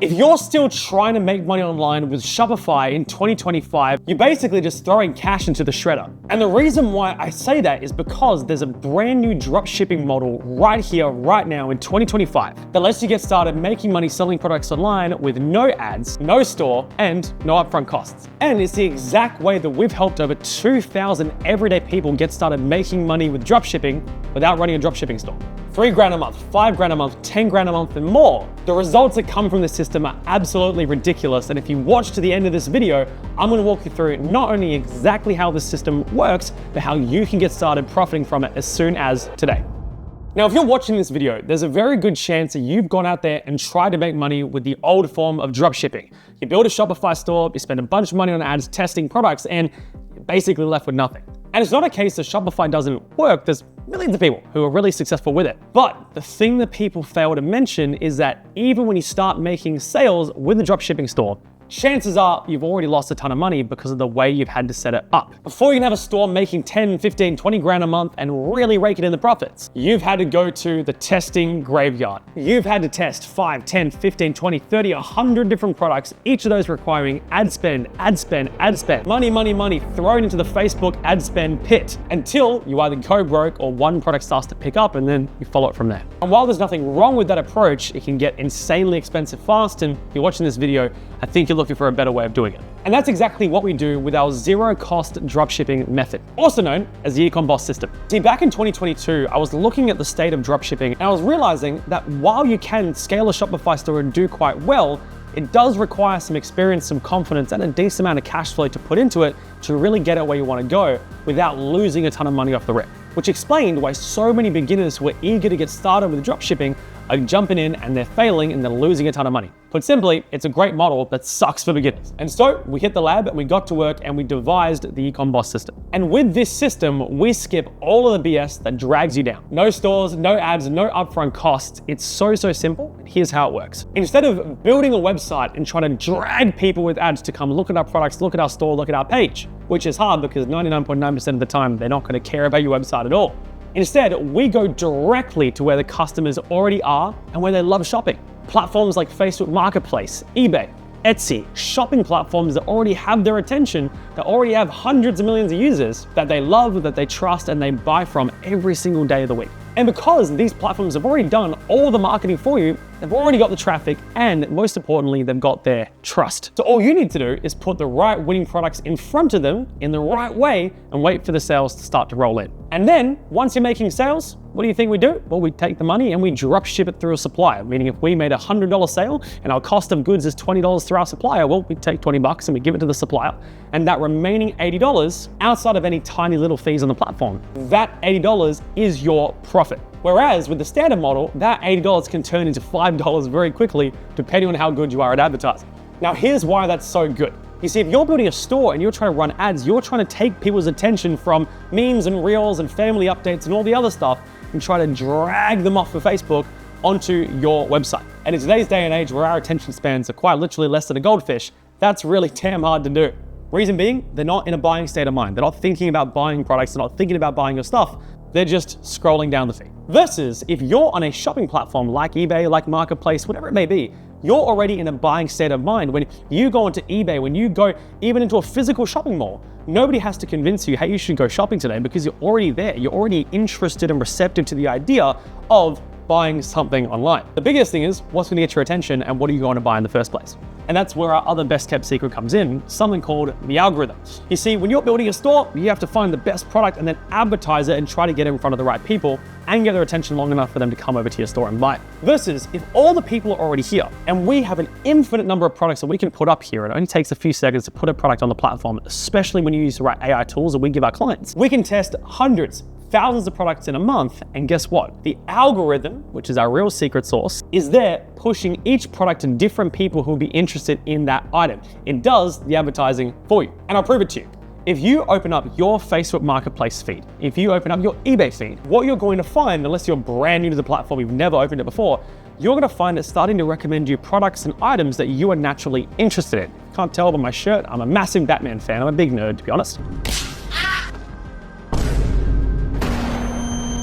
If you're still trying to make money online with Shopify in 2025, you're basically just throwing cash into the shredder. And the reason why I say that is because there's a brand new dropshipping model right here, right now in 2025 that lets you get started making money selling products online with no ads, no store, and no upfront costs. And it's the exact way that we've helped over 2,000 everyday people get started making money with dropshipping without running a dropshipping store. 3 grand a month, 5 grand a month, 10 grand a month, and more. The results that come from this system are absolutely ridiculous. And if you watch to the end of this video, I'm gonna walk you through not only exactly how this system works, but how you can get started profiting from it as soon as today. Now, if you're watching this video, there's a very good chance that you've gone out there and tried to make money with the old form of dropshipping. You build a Shopify store, you spend a bunch of money on ads testing products, and you're basically left with nothing. And it's not a case that Shopify doesn't work. There's millions of people who are really successful with it. But the thing that people fail to mention is that even when you start making sales with a dropshipping store, chances are you've already lost a ton of money because of the way you've had to set it up. Before you can have a store making 10, 15, 20 grand a month and really rake it in the profits, you've had to go to the testing graveyard. You've had to test 5, 10, 15, 20, 30, 100 different products, each of those requiring ad spend, ad spend, ad spend, money, money, money thrown into the Facebook ad spend pit until you either go broke or one product starts to pick up and then you follow it from there. And while there's nothing wrong with that approach, it can get insanely expensive fast. And if you're watching this video, I think you're looking for a better way of doing it. And that's exactly what we do with our zero-cost dropshipping method, also known as the Ecom Boss system. See, back in 2022, I was looking at the state of dropshipping and I was realizing that while you can scale a Shopify store and do quite well, it does require some experience, some confidence, and a decent amount of cash flow to put into it to really get it where you want to go without losing a ton of money off the rip. Which explained why so many beginners who are eager to get started with dropshipping are jumping in and they're failing and they're losing a ton of money. Put simply, it's a great model that sucks for beginners. And so we hit the lab and we got to work and we devised the Ecom Boss system. And with this system, we skip all of the BS that drags you down. No stores, no ads, no upfront costs. It's so simple. Here's how it works. Instead of building a website and trying to drag people with ads to come look at our products, look at our store, look at our page, which is hard because 99.9% of the time, they're not gonna care about your website at all. Instead, we go directly to where the customers already are and where they love shopping. Platforms like Facebook Marketplace, eBay, Etsy, shopping platforms that already have their attention, that already have hundreds of millions of users that they love, that they trust, and they buy from every single day of the week. And because these platforms have already done all the marketing for you, they've already got the traffic, and most importantly, they've got their trust. So all you need to do is put the right winning products in front of them in the right way and wait for the sales to start to roll in. And then once you're making sales, what do you think we do? Well, we take the money and we drop ship it through a supplier, meaning if we made a $100 sale and our cost of goods is $20 through our supplier, well, we take 20 bucks and we give it to the supplier. And that remaining $80, outside of any tiny little fees on the platform, that $80 is your profit. Whereas with the standard model, that $80 can turn into $5 very quickly, depending on how good you are at advertising. Now, here's why that's so good. You see, if you're building a store and you're trying to run ads, you're trying to take people's attention from memes and reels and family updates and all the other stuff and try to drag them off of Facebook onto your website. And in today's day and age where our attention spans are quite literally less than a goldfish, that's really damn hard to do. Reason being, they're not in a buying state of mind. They're not thinking about buying products. They're not thinking about buying your stuff. They're just scrolling down the feed. Versus if you're on a shopping platform like eBay, like Marketplace, whatever it may be, you're already in a buying state of mind. When you go onto eBay, when you go even into a physical shopping mall, nobody has to convince you, hey, you should go shopping today because you're already there. You're already interested and receptive to the idea of buying something online. The biggest thing is what's gonna get your attention and what are you going to buy in the first place? And that's where our other best kept secret comes in, something called the algorithm. You see, when you're building a store, you have to find the best product and then advertise it and try to get it in front of the right people and get their attention long enough for them to come over to your store and buy it. Versus if all the people are already here and we have an infinite number of products that we can put up here, it only takes a few seconds to put a product on the platform, especially when you use the right AI tools that we give our clients. We can test hundreds, thousands of products in a month, and guess what? The algorithm, which is our real secret sauce, is there pushing each product to different people who will be interested in that item. It does the advertising for you. And I'll prove it to you. If you open up your Facebook Marketplace feed, if you open up your eBay feed, what you're going to find, unless you're brand new to the platform, you've never opened it before, you're gonna find it starting to recommend you products and items that you are naturally interested in. Can't tell by my shirt, I'm a massive Batman fan. I'm a big nerd, to be honest.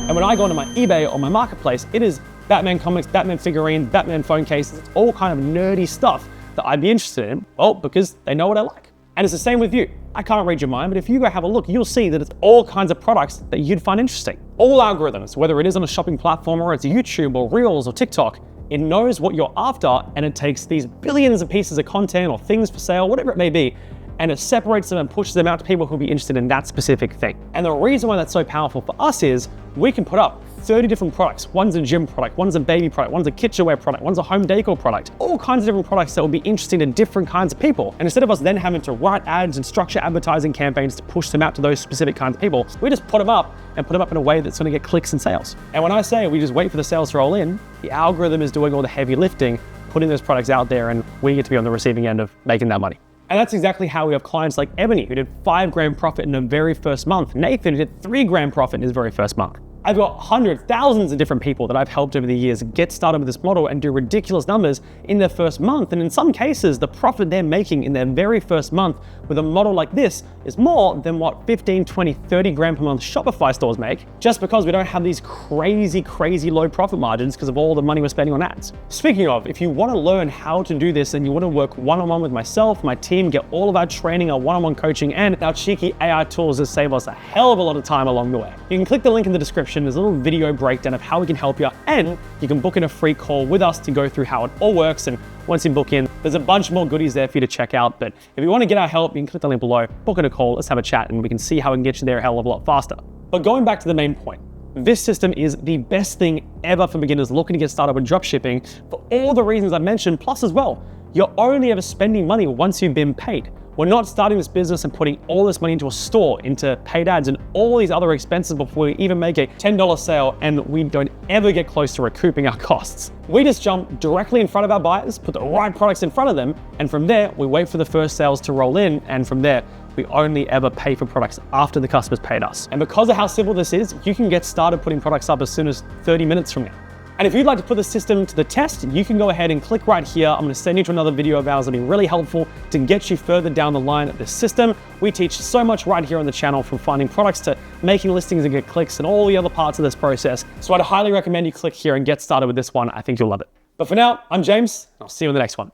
And when I go into my eBay or my Marketplace, it is Batman comics, Batman figurines, Batman phone cases, it's all kind of nerdy stuff that I'd be interested in, well, because they know what I like. And it's the same with you. I can't read your mind, but if you go have a look, you'll see that it's all kinds of products that you'd find interesting. All algorithms, whether it is on a shopping platform or it's YouTube or Reels or TikTok, it knows what you're after and it takes these billions of pieces of content or things for sale, whatever it may be, and it separates them and pushes them out to people who'll be interested in that specific thing. And the reason why that's so powerful for us is we can put up 30 different products. One's a gym product, one's a baby product, one's a kitchenware product, one's a home decor product, all kinds of different products that will be interesting to different kinds of people. And instead of us then having to write ads and structure advertising campaigns to push them out to those specific kinds of people, we just put them up and put them up in a way that's gonna get clicks and sales. And when I say we just wait for the sales to roll in, the algorithm is doing all the heavy lifting, putting those products out there, and we get to be on the receiving end of making that money. And that's exactly how we have clients like Ebony, who did $5,000 profit in her very first month. Nathan, who did $3,000 profit in his very first month. I've got hundreds, thousands of different people that I've helped over the years get started with this model and do ridiculous numbers in their first month. And in some cases, the profit they're making in their very first month with a model like this is more than what 15, 20, 30 grand per month Shopify stores make, just because we don't have these crazy low profit margins because of all the money we're spending on ads. Speaking of, if you want to learn how to do this and you want to work one-on-one with myself, my team, get all of our training, our one-on-one coaching, and our cheeky AI tools that save us a hell of a lot of time along the way, you can click the link in the description. There's a little video breakdown of how we can help you, and you can book in a free call with us to go through how it all works. And once you book in, there's a bunch more goodies there for you to check out. But if you want to get our help, you can click the link below, book in a call, let's have a chat, and we can see how we can get you there a hell of a lot faster. But going back to the main point, this system is the best thing ever for beginners looking to get started with dropshipping for all the reasons I mentioned, plus as well, you're only ever spending money once you've been paid. We're not starting this business and putting all this money into a store, into paid ads and all these other expenses before we even make a $10 sale, and we don't ever get close to recouping our costs. We just jump directly in front of our buyers, put the right products in front of them, and from there, we wait for the first sales to roll in, and from there, we only ever pay for products after the customer's paid us. And because of how simple this is, you can get started putting products up as soon as 30 minutes from now. And if you'd like to put the system to the test, you can go ahead and click right here. I'm gonna send you to another video of ours that'll be really helpful to get you further down the line of this system. We teach so much right here on the channel, from finding products to making listings and get clicks and all the other parts of this process. So I'd highly recommend you click here and get started with this one. I think you'll love it. But for now, I'm James. I'll see you in the next one.